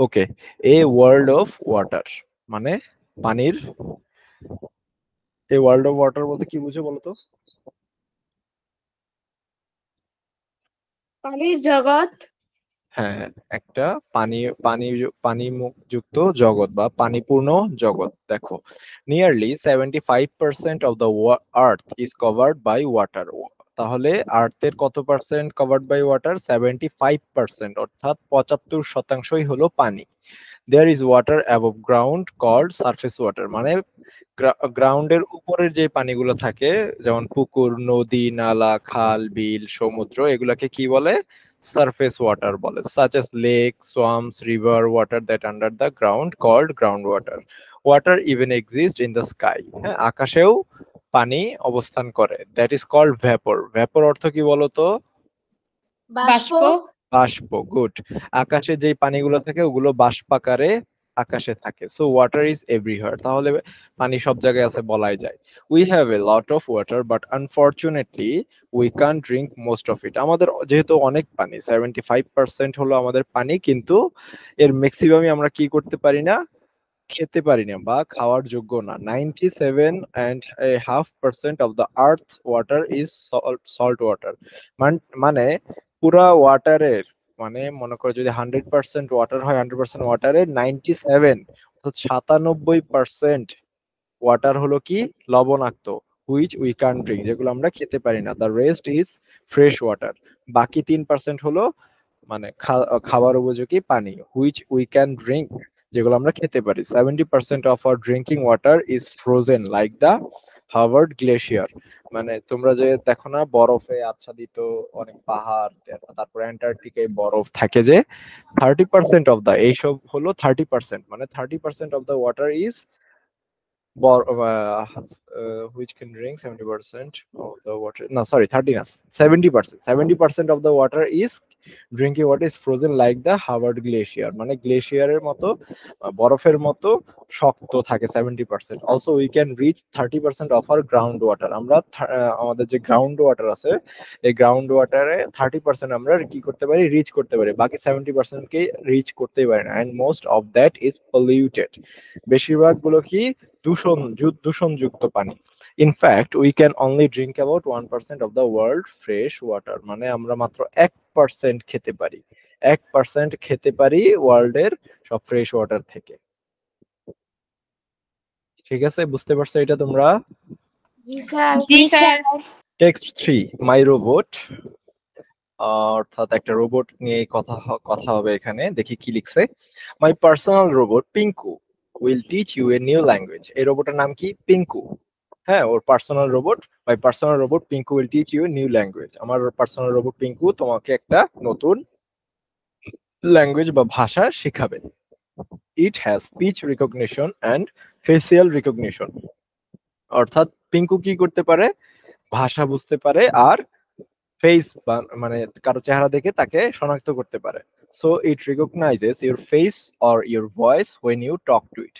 Okay, a world of water মানে পানির, এই ওয়ার্ল্ড অফ ওয়াটার বলতে কি বুঝো বলো তো? পানির জগৎ। হ্যাঁ, একটা পানি পানি পানি যুক্ত জগৎ বা পানিপূর্ণ জগৎ। দেখো, nearly 75% of the earth is covered by water. তাহলে আর্থের কত পার্সেন্ট কভার্ড বাই ওয়াটার? 75%, অর্থাৎ 75%ই হলো পানি। There is water above ground called surface water, মানে গ্রাউন্ডের উপরের যে পানিগুলো থাকে, যেমন পুকুর, নদী, নালা, খাল, বিল, সমুদ্র, এগুলাকে কি বলে? সারফেস ওয়াটার বলে। Such as lake, swamps, river, water that under the ground called ground water. Water even exist in the sky, হ্যাঁ, আকাশেও পানি অবস্থান করে। That is called vapour. Vapour অর্থ কি বলতো? বাষ্প। বাষ্প, গুড। আকাশে যে পানিগুলো থাকে ওগুলো বাষ্পাকারে আকাশে থাকে। সো ওয়াটার ইজ এভরিহোয়ার, তাহলে পানি সব জায়গায় আছে বলাই যায়। We have a lot of water but unfortunately we can't drink most of it. আমাদের যেহেতু অনেক পানি, 75% হলো আমাদের পানি, কিন্তু এর ম্যাক্সিমামই আমরা কি করতে পারি না? খেতে পারি না বা খাওয়ার যোগ্য না। 97.5% of the earth water is salt water. মানে পুরা ওয়াটারের, মানে মনে করো যদি 100% ওয়াটার হয়, 100% ওয়াটারের 97, অর্থাৎ 97% ওয়াটার হলো কি? লবণাক্ত। হুইচ উই ক্যান ড্রিঙ্ক, যেগুলো আমরা খেতে পারি না। The rest is fresh water. বাকি 3% হলো মানে খাবার উপযোগী পানি, হুইচ উই ক্যান ড্রিঙ্ক, যেগুলো আমরা খেতে পারি। 70% of our drinking water is frozen like the Harvard glacier. মানে তোমরা যে দেখো না বরফে আচ্ছাদিত অনেক পাহাড়, তারপরে অ্যান্টার্কটিকায় বরফ থাকে, যে 30% অফ দা, এইসব হলো 30%, মানে 30% of the water is which can drink 70% of the water. No, sorry, 30 না, 70%. 70% of the water is drinking water is frozen like the Harvard glacier. মানে গ্লেশিয়ারের মতো, বরফের মতো শক্ত থাকে 70%. Also we can reach 30% of our ground water. আমরা আমাদের যে গ্রাউন্ড ওয়াটার আছে, এই গ্রাউন্ড ওয়াটারে 30% আমরা কি করতে পারি? রিচ করতে পারি। বাকি 70% কে রিচ করতেই পারি না। and most of that is polluted. বেশিরভাগ গুলো কি? দূষণযুক্ত পানি। In fact we can only drink about 1% of the world fresh water, মানে আমরা মাত্র 1% খেতে পারি। 1% খেতে পারি ওয়ার্ল্ডের সব ফ্রেশ ওয়াটার থেকে। ঠিক আছে, বুঝতে পারছো এটা তোমরা? জি sir. G sir. Text 3, my robot. অর্থাৎ একটা রোবট নিয়ে কথা হবে এখানে। দেখি কি লিখছে। My personal robot Pinku will teach you a new language. এই রোবটের নাম কি? পিঙ্কু। হ্যাঁ, ওর personal robot. My personal robot Pinku will teach you a new language. আমার পার্সোনাল রোবট পিঙ্কু তোমাকে একটা নতুন ল্যাঙ্গুয়েজ বা ভাষা শেখাবে। It has speech recognition and facial recognition. অর্থাৎ পিঙ্কু কি করতে পারে? ভাষা বুঝতে পারে আর ফেস মানে কারো চেহারা দেখে তাকে শনাক্ত করতে পারে। So it recognises your face or your voice when you talk to it.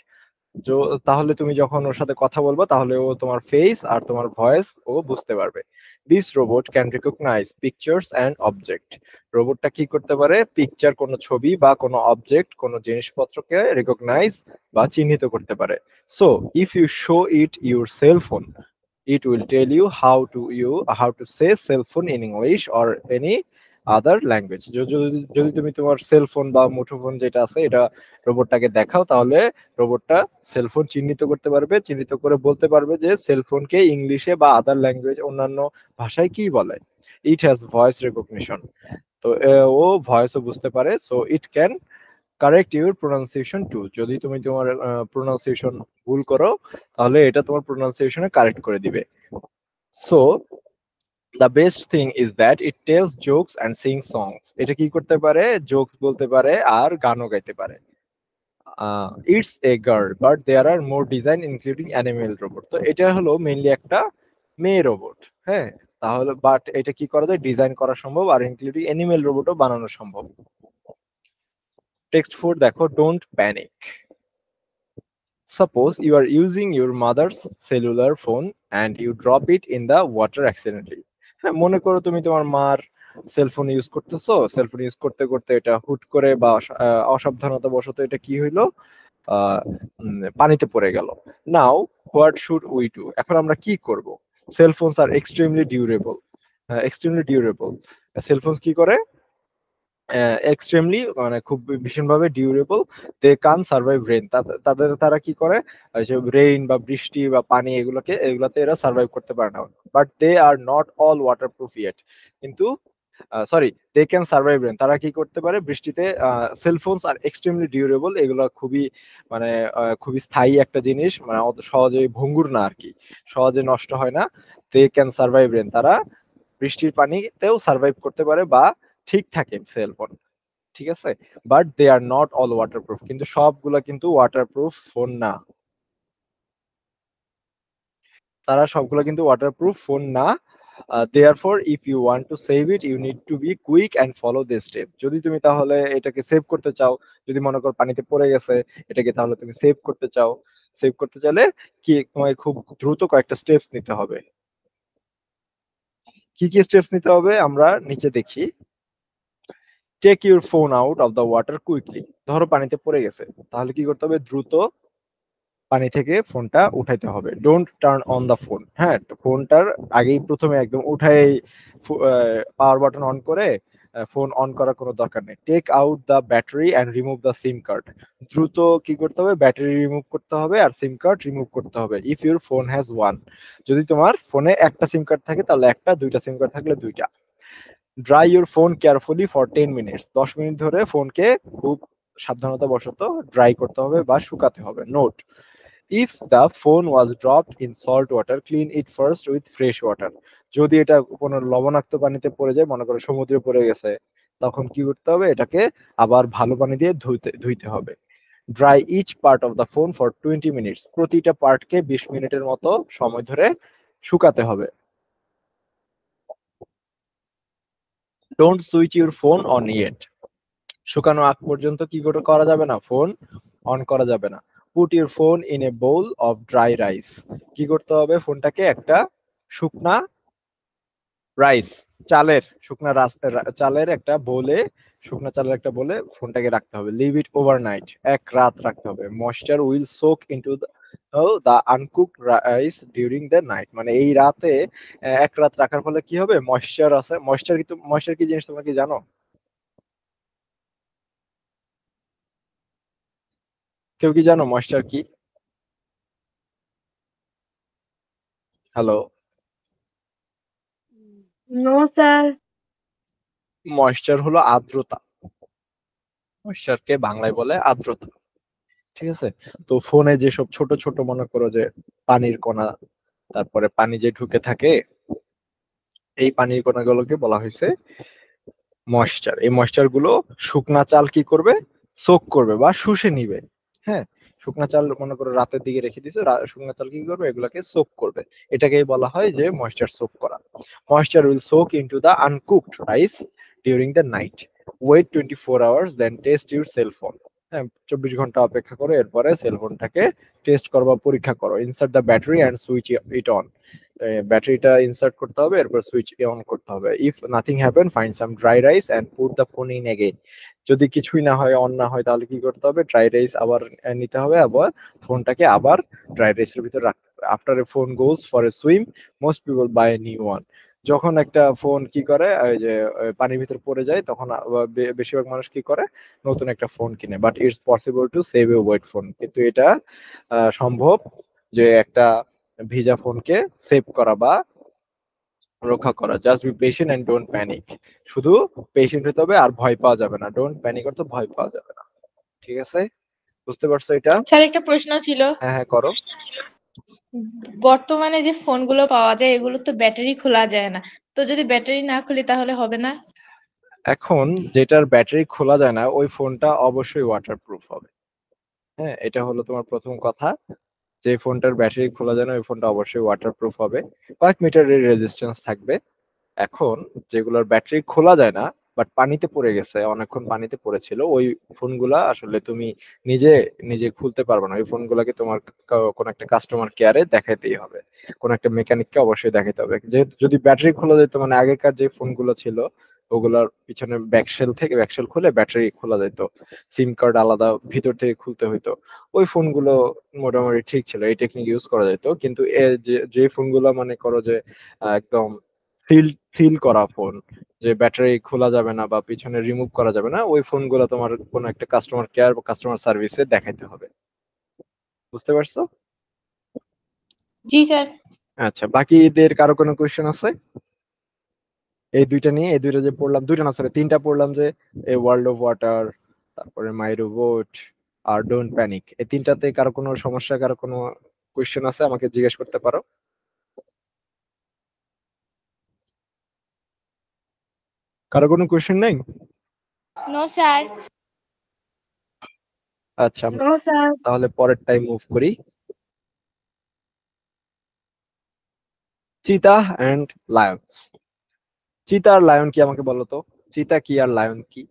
তাহলে তুমি যখন ওর সাথে কথা বলবা, তাহলে ও তোমার ফেস আর তোমার ভয়েস ও বুঝতে পারবে। This robot can recognise pictures and object. রোবটটা কি করতে পারে? পিকচার, কোনো ছবি বা কোনো অবজেক্ট, কোনো জিনিসপত্রকে রিকগনাইজ বা চিহ্নিত করতে পারে। So if you show it your cell phone, it will tell you how to say cell phone in English or any other language. যদি তুমি তোমার সেল ফোন বা মুঠোফোন যেটা আছে এটা রোবটটাকে দেখাও, তাহলে রোবটটা সেল ফোন চিহ্নিত করতে পারবে, চিহ্নিত করে বলতে পারবে যে সেল ফোনকে ইংলিশে বা আদার ল্যাঙ্গুয়েজ, অন্যান্য ভাষায় কি বলে। It has voice recognition. তো ও ভয়েসও বুঝতে পারে। So it can correct your pronunciation too. যদি তুমি তোমার প্রোনাউন্সিয়েশন ভুল করো, তাহলে এটা তোমার প্রোনাউন্সিয়েশনে কারেক্ট করে দিবে। So the best thing is that it tells jokes and sing songs. এটা কি করতে পারে? জোকস বলতে পারে আর গানও গাইতে পারে। It's a girl but there are more design including animal robot. তো এটা হলো মেইনলি একটা মেয়ে রোবট। হ্যাঁ, তাহলে বাট এটা কি করা যায়? ডিজাইন করা সম্ভব, আর ইনক্লুডিং অ্যানিমেল রোবটও বানানো সম্ভব। টেক্সট 4 দেখো, don't panic. Suppose you are using your mother's cellular phone and you drop it in the water accidentally. হ্যাঁ, মনে করো তুমি তোমার মার সেলফোন ইউজ করতেছো, সেলফোন ইউজ করতে করতে এটা হুট করে বা অসাবধানতা বশত এটা কি হইলো, পানিতে পড়ে গেল। Now what should we do, এখন আমরা কি করব? Cellphones are extremely durable, extremely durable. Cellphones কি করে? এক্সট্রিমলি মানে খুব ভীষণভাবে ডিউরেবল। দে কান সার্ভাইভ রেইন, তারা কি করে, যে রেইন বা বৃষ্টি বা পানি এগুলাতে এরা সার্ভাইভ করতে পারে না। But they are not all waterproof yet, কিন্তু sorry, they can survive rain, তারা কি করতে পারে বৃষ্টিতে। সেলফোনস আর এক্সট্রিমলি ডিউরেবল, এগুলো খুবই মানে খুবই স্থায়ী একটা জিনিস, মানে অত সহজে ভঙ্গুর না আর কি, সহজে নষ্ট হয় না। দে ক্যান সার্ভাইভ রেন, তারা বৃষ্টির পানিতেও সার্ভাইভ করতে পারে বা ঠিক থাকে সেলফোন, ঠিক আছে। But they are not all waterproof, কিন্তু সবগুলা কিন্তু ওয়াটারপ্রুফ ফোন না, তারা সবগুলো কিন্তু ওয়াটারপ্রুফ ফোন না। Therefore if you want to save it you need to be quick and follow this step, যদি তুমি তাহলে এটাকে সেভ করতে চাও, যদি মনে করো পানিতে পড়ে গেছে এটাকে, তাহলে তুমি সেভ করতে চাও, সেভ করতে চাইলে কি তোমায় খুব দ্রুত কয়েকটা স্টেপস নিতে হবে। কি কি স্টেপস নিতে হবে আমরা নিচে দেখি। Take your phone out of the water quickly, ধরো পানিতে পড়ে গেছে, তাহলে কি করতে হবে, দ্রুত পানি থেকে ফোনটা উঠাইতে হবে। Don't turn on the phone, হ্যাঁ, ফোনটার আগেই প্রথমে একদম উঠাই পাওয়ার বাটন অন করে ফোন অন করার কোনো দরকার নেই। Take out the battery and remove the sim card, দ্রুত কি করতে হবে, ব্যাটারি রিমুভ করতে হবে আর সিম কার্ড রিমুভ করতে হবে। If your phone has one, যদি তোমার ফোনে একটা সিম কার্ড থাকে তাহলে একটা, দুইটা সিম কার্ড থাকলে দুইটা। Dry your phone carefully for 10 minutes, 10 minute ধরে ফোনকে খুব সাবধানতা বশত ড্রাই করতে হবে বা শুকাতে হবে। Note, if the phone was dropped in salt water clean it first with fresh water, যদি এটা কোনো লবণাক্ত পানিতে পড়ে যায়, মনে করো সমুদ্রে পড়ে গেছে, তখন কি করতে হবে, এটাকে আবার ভালো পানি দিয়ে ধুইতে হবে। Dry each part of the phone for 20 minutes, প্রতিটা পার্টকে 20 মিনিটের মতো সময় ধরে শুকাতে হবে। Don't switch your phone on yet, শুকানো আগ পর্যন্ত কি করা যাবে না, ফোন অন করা যাবে না। Put your phone in a bowl of dry rice, কি করতে হবে, ফোনটাকে একটা শুকনা রাইস, শুকনা চালের একটা বোলে, শুকনা চালের একটা বোলে ফোনটাকে রাখতে হবে। লিভ ইট ওভারনাইট, এক রাত রাখতে হবে। Moisture will soak into the uncooked rice during the night, মানে এই রাতে এক রাত রাখার ফলে কি হবে, ময়েশ্চার আছে, ময়েশ্চার কি জিনিস তোমরা কি জানো? কেউ কি জানো ময়েশ্চার কি? হ্যালো? No sir. ময়েশ্চার হলো আর্দ্রতা, ময়েশ্চারকে বাংলায় বলে আর্দ্রতা, ঠিক আছে। তো ফোনে যেসব ছোট ছোট মনে করো যে পানির কণা, তারপরে পানি যে ঢুকে থাকে, এই পানির কণাগুলোকে বলা হয়েছে ময়েশ্চার। এই ময়েশ্চার গুলো শুকনা চাল কি করবে, সোক করবে বা শুষে নিবে। হ্যাঁ, শুকনা চাল মনে করো রাতের দিকে রেখে দিছো, শুকনা চাল কি করবে, এগুলাকে সোক করবে। এটাকেই বলা হয় যে ময়েশ্চার সোক করা। Moisture will soak into the uncooked rice during the night. Wait 24 hours then test your cell phone, হ্যাঁ, 24 ঘন্টা অপেক্ষা করো, এরপরে সেলফোনটাকে টেস্ট করো বা পরীক্ষা করো। Insert the battery and switch it on, ব্যাটারিটা ইনসার্ট করতে হবে, এরপর সুইচ অন করতে হবে। If nothing happen find some dry rice and put the phone in again, যদি কিছুই না হয়, অন না হয়, তাহলে কি করতে হবে, ড্রাই রাইস আবার নিতে হবে, আবার ফোনটাকে আবার ড্রাই রাইসের ভিতর রাখতে হবে। After a phone goes for a swim most people buy a new one, যখন একটা ফোন কি করে, ওই যে পানির ভিতর পড়ে যায়, তখন বেশিরভাগ মানুষ কি করে, নতুন একটা ফোন কিনে। But it's possible to save a wet phone, কিন্তু এটা সম্ভব যে একটা ভিজা ফোনকে সেভ করা বা রক্ষা করা। Just be patient and don't panic, শুধু পেশেন্ট হতে হবে আর ভয় পাওয়া যাবে না। ডোন্ট প্যানিক অর্থ ভয় পাওয়া যাবে না, ঠিক আছে? বুঝতে পারছো এটা? স্যার একটা প্রশ্ন ছিল, হ্যাঁ হ্যাঁ করো। বর্তমানে যে ফোনগুলো পাওয়া যায় এগুলো তো ব্যাটারি খোলা যায় না, তো যদি ব্যাটারি না খুলি তাহলে হবে না? এখন যেটার ব্যাটারি খোলা যায় না ওই ফোনটা অবশ্যই ওয়াটারপ্রুফ হবে। হ্যাঁ, এটা হলো তোমার প্রথম কথা, যে ফোনটার ব্যাটারি খোলা যায় না ওই ফোনটা অবশ্যই ওয়াটারপ্রুফ হবে, কয়েক মিটারের রেজিস্ট্যান্স থাকবে। এখন যেগুলোর ব্যাটারি খোলা যায় না বাট পানিতে পড়ে গেছে, অনেকক্ষণ পানিতে পড়েছিল, ওই ফোনগুলা আসলে তুমি নিজে নিজে খুলতে পারবে না। ওই ফোনগুলাকে তোমার কোন একটা কাস্টমার কেয়ারে দেখাইতেই হবে, কোন একটা মেকানিককে অবশ্যই দেখাতে হবে। যে যদি ব্যাটারি খোলা যেত, মানে আগেকার যে ফোনগুলো ছিল ওগুলার পিছনে ব্যাকশেল খুলে ব্যাটারি খোলা যেত, সিম কার্ড আলাদা ভিতর থেকে খুলতে হইতো। ওই ফোনগুলো মোটামুটি ঠিক ছিল, এই টেকনিক ইউজ করা যেত। কিন্তু যে ফোনগুলো মনে করো যে একদম সিল করা ফোন, যে ব্যাটারি খোলা যাবে না বা পিছনে রিমুভ করা যাবে না, ওই ফোনগুলো তোমার কোনো একটা কাস্টমার কেয়ার বা কাস্টমার সার্ভিসে দেখাইতে হবে। বুঝতে পারছো? জি স্যার। আচ্ছা, বাকিদের কারো কোনো কোয়েশ্চেন আছে? এই দুইটা যে পড়লাম, দুইটা না সরি তিনটা পড়লাম, যে এ ওয়ার্ল্ড অফ ওয়াটার, তারপরে my robot R don't panic, এই তিনটাতে কারো কোনো সমস্যা, কারো কোনো কোয়েশ্চেন আছে আমাকে জিজ্ঞেস করতে পারো। কারো কোনো কোয়েশ্চেন নেই? No sir. আচ্ছা, আমরা নো স্যার। তাহলে পরের টাইম মুভ করি। চিতা অ্যান্ড লায়ন্স। চিতা আর লায়ন কি আমাকে বলো তো, চিতা কি আর লায়ন কি?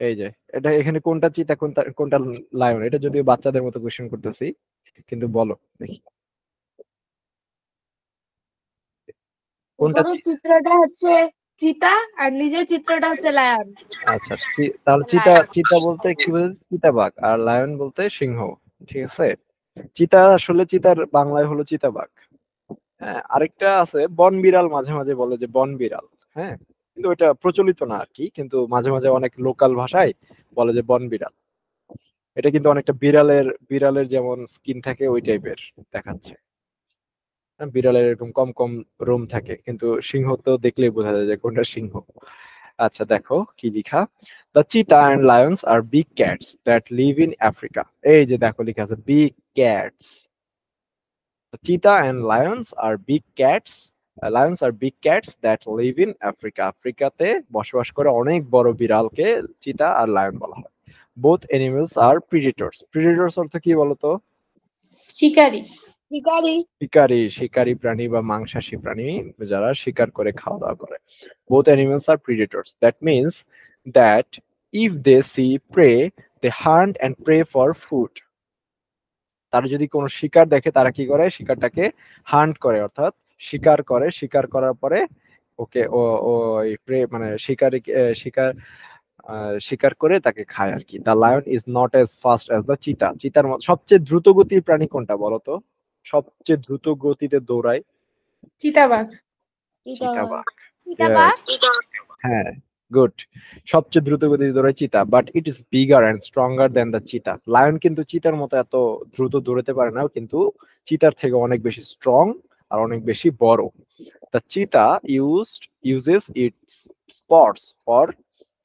এই যে এটা, এখানে কোনটা চিতা কোনটা কোনটা লায়ন, এটা যদিও বাচ্চাদের মতো কোয়েশ্চেন করতেছি, কিন্তু বলো দেখি কোনটা। উপরের চিত্রটা হচ্ছে চিতা আর নিচের চিত্রটা হচ্ছে লায়ন। আচ্ছা, তাহলে চিতা, চিতা বলতে কি বোঝায়? চিতাবাঘ। আর লায়ন বলতে সিংহ। ঠিক আছে, চিতা আসলে চিতার বাংলায় হলো চিতাবাঘ। হ্যাঁ, আরেকটা আছে বন বিড়াল, মাঝে মাঝে বলে যে বন বিড়াল। হ্যাঁ, কিন্তু ওটা প্রচলিত না আর কি, কিন্তু মাঝে মাঝে অনেক লোকাল ভাষায় বলে যে বন বিড়াল। এটা কিন্তু অনেকটা বিড়ালের বিড়ালের যেমন স্কিন থাকে ওই টাইপের দেখাচ্ছে। হ্যাঁ, বিড়ালের এরকম কম কম রোম থাকে, কিন্তু সিংহ তো দেখলেই বোঝা যায় যে কোনটা সিংহ। আচ্ছা, দেখো কি লিখা। The cheetah and lions are big cats that live in Africa. এই যে দেখো লিখা আছে big cats. Cheetah and lions are big cats, lions are big cats that live in Africa. আফ্রিকাতে বসবাস করে অনেক বড় বিড়ালকে চিতা আর লায়ন বলা হয়। বোথ অ্যানিমেলস আর প্রিডেটরস। প্রিডেটরস অর্থ কি বলতো? শিকারি। শিকারি। শিকারী, শিকারী প্রাণী বা মাংসাশী প্রাণী, যারা শিকার করে খাওয়া দাওয়া করে। Both animals are predators. That means that if they see prey, they hunt and prey for food. তারা যদি কোনো শিকার দেখে তারা কি করে? শিকারটাকে হান্ট করে, অর্থাৎ শিকার করে। শিকার করার পরে ওকে ও ওই প্রে মানে শিকারি শিকার শিকার করে তাকে খায় আর কি। The lion is not as fast as the cheetah. চিতার মতো সবচেয়ে দ্রুত গতির প্রাণী কোনটা বলো তো? সবচেয়ে দ্রুত গতিতে দৌড়ায়? চিতাবাঘ। চিতাবাঘ। চিতাবাঘ। হ্যাঁ, গুড। সবচেয়ে দ্রুত গতিতে দৌড়ায় চিতা, but it is bigger and stronger than the চিতা। লায়ন কিন্তু চিতার মতো এত দ্রুত দৌড়াতে পারে না, কিন্তু চিতার থেকে অনেক বেশি স্ট্রং আর অনেক বেশি বড়। The cheetah uses its spots for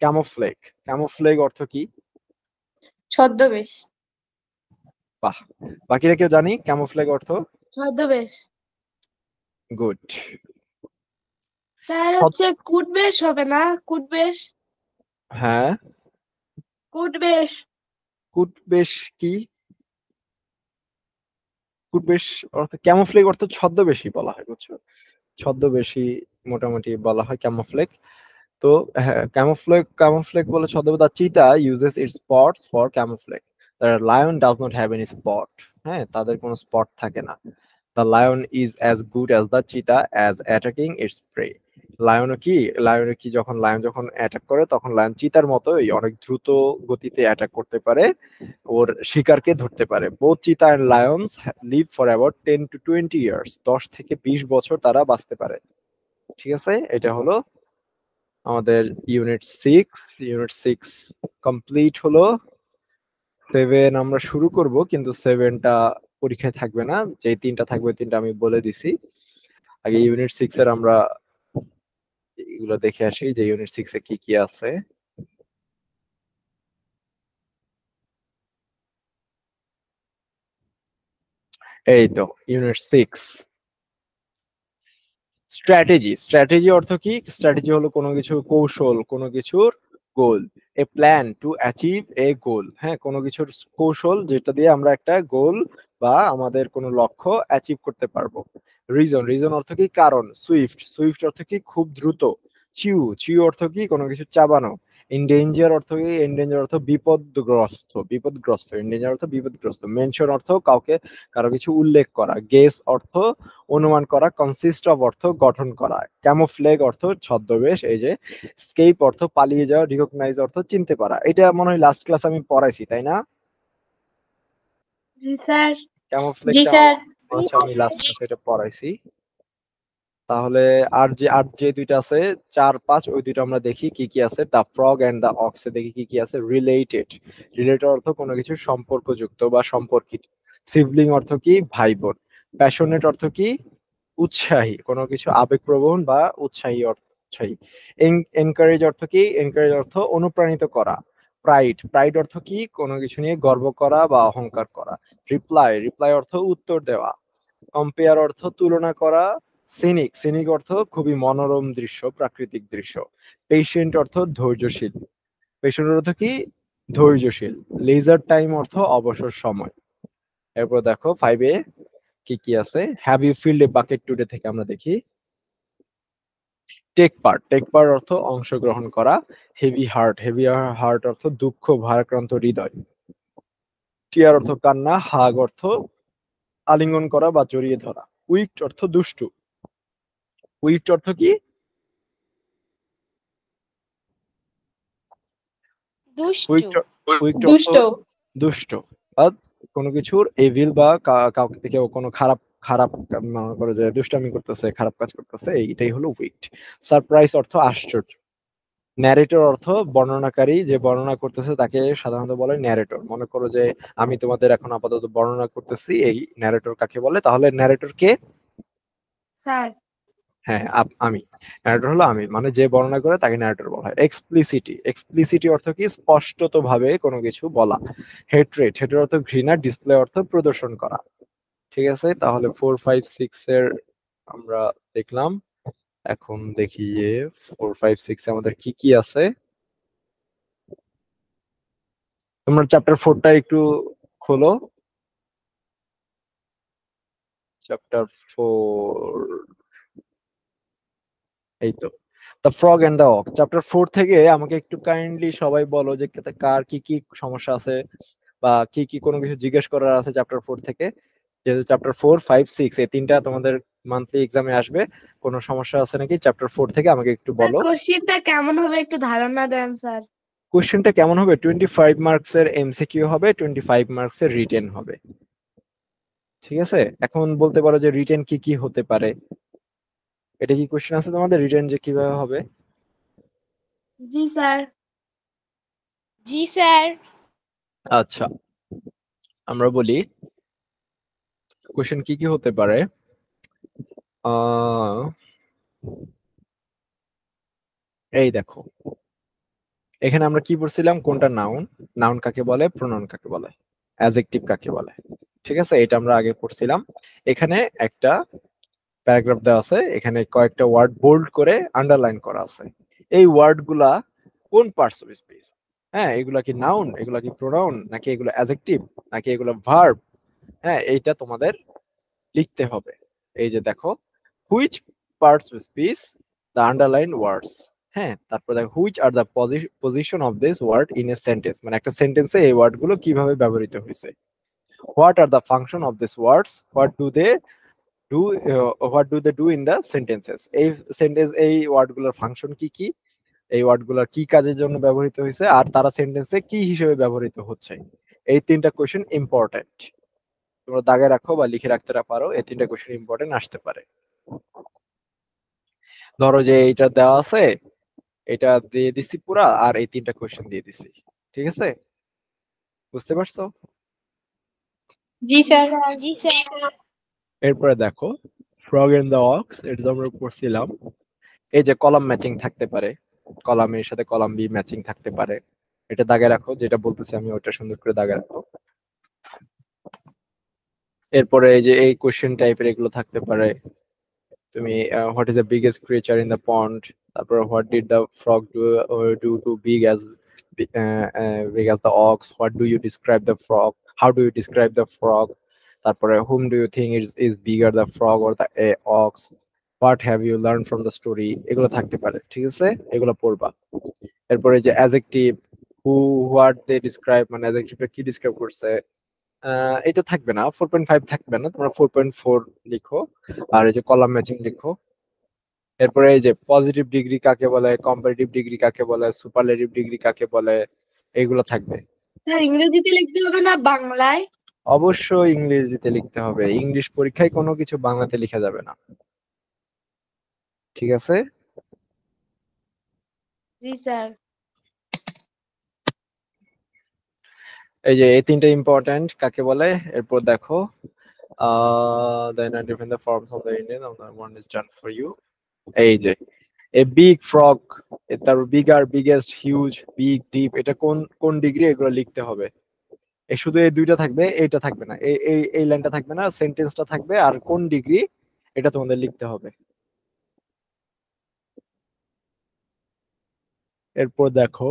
camouflage. Camouflage অর্থ কি? ছদ্মবেশ। বাহ, বাকিরা কেউ জানি ক্যামোফ্লেগ অর্থ? ছদ্মবেশ। গুড। স্যার হচ্ছে কুটবেশ হবে না? কুটবেশ। হ্যাঁ, কুটবেশ। কুটবেশ কি? কুটবেশ অর্থ ক্যামোফ্লেগ অর্থ ছদ্মবেশী বলা হয়, বুঝছো? ছদ্মবেশী মোটামুটি বলা হয় ক্যামোফ্লেগ। তো হ্যাঁ, ক্যামোফ্লেগ বলে ছদ্মবেশ। The cheetah uses its spots for camouflage. The lion does not have any spot. হ্যাঁ, তাদের কোনো স্পট থাকে না। The lion is as good as the cheetah as attacking its prey. যখন লায়ন যখন অ্যাটাক করে, তখন লায়ন চিতার মতোই অনেক দ্রুত গতিতে অ্যাটাক করতে পারে, ওর শিকারকে ধরতে পারে। Both cheetah and lions live for about 10 to 20 years. 10 থেকে 20 বছর তারা বাঁচতে পারে। ঠিক আছে, এটা হলো আমাদের ইউনিট 6 কমপ্লিট হলো। 7 আমরা শুরু করব, কিন্তু 7টা পরীক্ষায় থাকবে না। যে তিনটা থাকবে তিনটা আমি বলে দিছি। আগে ইউনিট 6 এর আমরা এগুলো দেখে আসি যে ইউনিট 6 এ কি কি আছে। এই তো ইউনিট 6 স্ট্র্যাটেজি। স্ট্র্যাটেজি অর্থ কি? স্ট্র্যাটেজি হলো কোনো কিছুর কৌশল, কোনো কিছুর গোল। এ প্ল্যান টু অ্যাচিভ এ গোল। হ্যাঁ, কোনো কিছুর কৌশল যেটা দিয়ে আমরা একটা গোল বা আমাদের কোনো লক্ষ্য অ্যাচিভ করতে পারবো। রিজন অর্থ কি? কারণ। সুইফট অর্থ কি? খুব দ্রুত। চিউ অর্থ কি? কোনো কিছু চাবানো। ইনডেঞ্জার অর্থ কি? ইনডেঞ্জার অর্থ বিপদগ্রস্ত, বিপদগ্রস্ত। ইনডেঞ্জার অর্থ বিপদগ্রস্ত। মেনশন অর্থ কাউকে, কারো কিছু উল্লেখ করা। গেস অর্থ অনুমান করা। কনসিস্ট অফ অর্থ গঠন করা। ক্যামোফ্লেগ অর্থ ছদ্মবেশ। এই যে স্কেপ অর্থ পালিয়ে যাওয়া। রিকগনাইজ অর্থ চিনতে পারা। এটা মনে হয় লাস্ট ক্লাস আমি পড়াইছি, তাই না? জি স্যার। জি ক্যামোফ্লেগটা স্যার। আমি লাস্ট ক্লাসে এটা পড়াইছি। তাহলে আর যে দুইটা আছে 4, 5, ওই দুইটা আমরা দেখি কি কি আছে। The frog and the ox এ দেখি কি কি আছে। রিলেটেড, রিলেটেড অর্থ কোনো কিছু সম্পর্কযুক্ত বা সম্পর্কিত। সিবলিং অর্থ কি? ভাই বোন। প্যাশনেট অর্থ কি? উৎসাহী, কোনো কিছু আবেগপ্রবণ বা উৎসাহী উৎসাহী। এনকারেজ অর্থ কি? এনকারেজ অর্থ অনুপ্রাণিত করা। প্রাইড, প্রাইড অর্থ কি? কোনো কিছু নিয়ে গর্ব করা বা অহংকার করা। রিপ্লাই, রিপ্লাই অর্থ উত্তর দেওয়া। কম্পেয়ার অর্থ তুলনা করা। সিনিক, সিনিক অর্থ খুবই মনোরম দৃশ্য, প্রাকৃতিক দৃশ্য। পেশেন্ট অর্থ ধৈর্যশীল। পেশেন্ট অর্থ কি? ধৈর্যশীল। লেজার টাইম অর্থ অবসর সময়। এরপর দেখো 5 এ কি কি আছে। Have you filled a bucket today থেকে আমরা দেখি। টেক পার্ট, টেক পার্ট অর্থ অংশগ্রহণ করা। হেভি হার্ট, হেভি হার্ট অর্থ দুঃখ, ভারাক্রান্ত হৃদয়। টিয়ার অর্থ কান্না। হাগ অর্থ আলিঙ্গন করা বা জড়িয়ে ধরা। উইকড অর্থ দুষ্টু। উইকড অর্থ কি? দুষ্টু। উইকড, উইকড অর্থ দুষ্ট। দুষ্ট। আর কোনো কিছুর এভিল বা কাউকে থেকে কোনো খারাপ, খারাপ মনে করো যে দুষ্টামি করতেছে, খারাপ কাজ করতেছে, এইটাই হলো উইকড। সারপ্রাইজ অর্থ আশ্চর্য। ন্যারেটর অর্থ বর্ণনাকারী, যে বর্ণনা করতেছে তাকে সাধারণত বলে ন্যারেটর। মনে করো যে আমি তোমাদের এখন আপাতত বর্ণনা করতেছি, এই ন্যারেটর কাকে বলে? তাহলে ন্যারেটর কে? স্যার। হ্যাঁ, আমি। ন্যারেটর হলো আমি, মানে যে বর্ণনা করে তাকে ন্যারেটর বলা হয়। এক্সপ্লিসিটি, এক্সপ্লিসিটি অর্থ কি? স্পষ্টত ভাবে কোনো কিছু বলা। হেট্রেট, হেট্রেট অর্থ ঘৃণা। ডিসপ্লে অর্থ প্রদর্শন করা। ঠিক আছে, তাহলে 4, 5, 6 এর আমরা দেখলাম। এখন দেখি যে 4, 5, 6 এ আমাদের কি কি আছে। তোমরা চ্যাপ্টার 4টা একটু খোলো। চ্যাপ্টার 4, এই তো, the frog and the ox. Chapter 4 থেকে আমাকে একটু কাইন্ডলি সবাই বলো যে কার কি কি সমস্যা আছে বা কি কি কোনো কিছু জিজ্ঞেস করার আছে চ্যাপ্টার 4 থেকে। যেহেতু চ্যাপ্টার 4, 5, 6 এই তিনটা তোমাদের মান্থলি এক্সামে আসবে, কোনো সমস্যা আছে নাকি চ্যাপ্টার 4 থেকে আমাকে একটু স্যার বলো। কোশ্চেনটা কেমন হবে একটু ধারণা দেন স্যার। কোশ্চেনটা কেমন হবে? 25 মার্কস এর এমসিকিউ হবে, 25 মার্কস এর রিটেন হবে। ঠিক আছে, এখন বলতে পারো যে রিটেন কি কি হতে পারে? এটা কি কোশ্চেন আছে তোমাদের রিটেন যে কিভাবে হবে? জি স্যার। জি স্যার। আচ্ছা, আমরা বলি কোশ্চেন কি কি হতে পারে। আহ এই দেখো, এখানে আমরা কি পড়ছিলাম? কোনটা নাউন, নাউন কাকে বলে, প্রোনাউন কাকে বলে, অ্যাডজেক্টিভ কাকে বলে। ঠিক আছে, এটা আমরা আগে পড়ছিলাম। এখানে একটা প্যারাগ্রাফ দেওয়া আছে, এখানে কয়েকটা ওয়ার্ড বোল্ড করে আন্ডারলাইন করা আছে। এই ওয়ার্ড গুলা কোন পার্টস অফ স্পিচ? হ্যাঁ, এগুলা কি নাউন, এগুলা কি প্রোনাউন, নাকি এগুলো অ্যাডজেক্টিভ, নাকি এগুলো ভার্ব? হ্যাঁ, এইটা তোমাদের লিখতে হবে। এই যে দেখো, which parts of speech, the underline words. হ্যাঁ, তারপর দেখো which are the position of this word in a sentence, মানে একটা সেন্টেন্সে এই ওয়ার্ড গুলো কিভাবে ব্যবহৃত হয়েছে। What are the function of this words, do what do they do in the sentences. এই সেন্টেন্স, এই ওয়ার্ডগুলোর ফাংশন কি কি, এই ওয়ার্ডগুলোর কি কাজের জন্য ব্যবহৃত হয়েছে, আর তারা সেন্টেন্সে কি হিসেবে ব্যবহৃত হচ্ছে। এই তিনটা কোশ্চেন ইম্পর্টেন্ট, তোমরা দাগে রাখো বা লিখে রাখতে পারো। এই তিনটা কোশ্চেন ইম্পর্টেন্ট আসতে পারে। ধরো যে এইটা দেওয়া আছে, এটা দিয়ে দিছি পুরা, আর এই তিনটা কোশ্চেন দিয়ে দিছি। ঠিক আছে, বুঝতে পারছো? জি জি স্যার। স্যার। জি স্যার। এরপরে দেখো ফ্রগ এন্ড দ্য অক্স, এটা তো আমরা পড়ছিলাম। এই যে কলাম ম্যাচিং থাকতে পারে, কলামের সাথে কলাম বি ম্যাচিং থাকতে পারে। এটা দাগে রাখো, যেটা বলতেছি আমি ওটা সুন্দর করে দাগে রাখো। এরপরে এই যে এই কোশ্চেন টাইপের এগুলো থাকতে পারে। তুমি what is the biggest creature in the pond, তারপর what did the frog do to big as the ox, what do you describe the frog, how do you describe the frog, তারপরে whom do you think is bigger, the frog or the ox, what have you learn from the story, এগুলো থাকতে পারে, ঠিক আছে, এগুলো পড়বা। এরপরে যে adjective, who, what they describe, মানে অ্যাডজেক্টিভটা কি ডিসক্রাইব করছে, এটা থাকবে না, 4.5 থাকবে না, তোমরা 4.4 লিখো। আর এই যে কলাম ম্যাচিং লিখো। এরপরে এই যে পজিটিভ ডিগ্রি কাকে বলে, কম্পারেটিভ ডিগ্রি কাকে বলে, সুপারলেটিভ ডিগ্রি কাকে বলে, এগুলো থাকবে। স্যার ইংরেজিতে লিখতে হবে না বাংলায়? অবশ্যই ইংরেজিতে লিখতে হবে, ইংলিশ পরীক্ষায় কোনো কিছু বাংলাতে লেখা যাবে না, ঠিক আছে। জি স্যার। এই যে এই তিনটা ইম্পর্টেন্ট কাকে বলে। এরপর দেখো then I define the forms of the Indian, one is done for you। এই যে এ বিগ ফ্রগ, তারপর bigger, biggest, huge, big, deep, এটা কোন কোন ডিগ্রি, এগুলো লিখতে হবে। এই শুধু এই দুইটা থাকবে, এইটা থাকবে না, এই এই এই লাইনটা থাকবে না, সেন্টেন্সটা থাকবে, আর কোন ডিগ্রি এটা তোমাদের লিখতে হবে। এরপর দেখো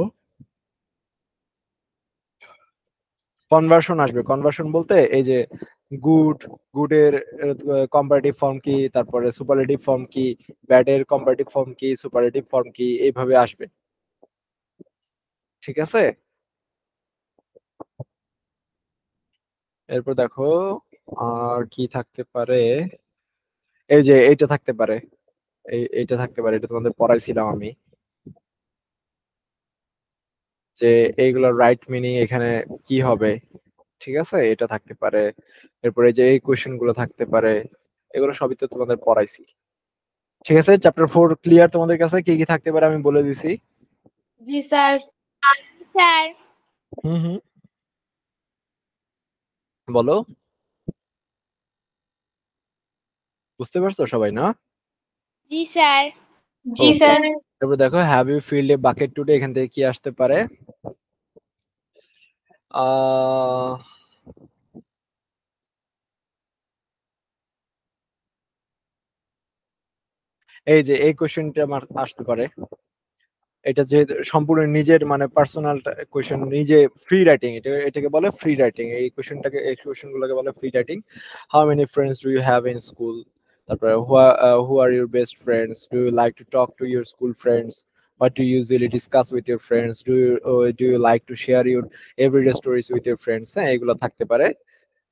কনভার্সন আসবে। কনভার্সন বলতে এই যে গুড, গুডের কম্পারেটিভ ফর্ম কি, তারপরে সুপারলেটিভ ফর্ম কি, ব্যাড এর কম্পারেটিভ ফর্ম কি, সুপারলেটিভ ফর্ম কি, এইভাবে আসবে, ঠিক আছে। এরপর দেখো আর কি থাকতে পারে, এই যে এইটা থাকতে পারে, এইটা থাকতে পারে, এটা তোমাদের পড়াইছিলাম আমি, যে এইগুলোর রাইট মিনিং এখানে কি হবে, ঠিক আছে, এটা থাকতে পারে। এরপরে যে এই কোয়েশ্চেন গুলো থাকতে পারে, এগুলো সবই তো তোমাদের পড়াইছি, ঠিক আছে। চ্যাপ্টার 4 ক্লিয়ার তোমাদের কাছে, কি কি থাকতে পারে আমি বলে দিছি। জি স্যার। স্যার। হুম হুম, বলো, বুঝতে পারছো সবাই না? জি স্যার। জি ওকে, স্যার। তারপর দেখো have you filled a bucket today, এখান থেকে কি আসতে পারে। আহ এই যে এই কোশ্চেনটা আমার আসতে পারে, এটা যে সম্পূর্ণ নিজের মানে পার্সোনাল কোয়েশ্চেন, নিজে ফ্রি রাইটিং, এটাকে বলে ফ্রি রাইটিং, এই কোয়েশ্চেনটাকে, এই কোয়েশ্চেন গুলোকে বলে free writing. How many friends do you have in school, তারপরে who are your best friends, do you like to talk to your school friends, what do you usually discuss with your friends, do you like to share your everyday stories with your friends, হ্যাঁ এগুলো থাকতে পারে।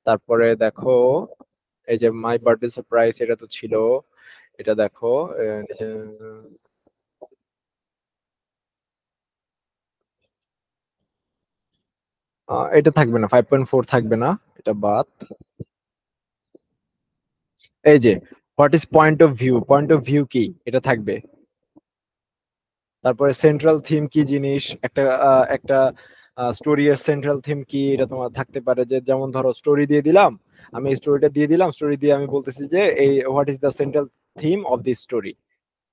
তারপরে দেখো এই যে my birthday surprise, এটা তো ছিল, এটা দেখো এটা থাকবে না, 5.4 থাকবে না, এটা বাদ। এই যে what is point of view, point of view কি, এটা থাকবে। তারপরে সেন্ট্রাল থিম কি জিনিস, একটা স্টোরি এর সেন্ট্রাল থিম কি, এটা তোমার থাকতে পারে, যে যেমন ধরো স্টোরি দিয়ে দিলাম, আমি স্টোরিটা দিয়ে দিলাম, স্টোরি দিয়ে আমি বলতেছি যে এই what is the central theme of this story,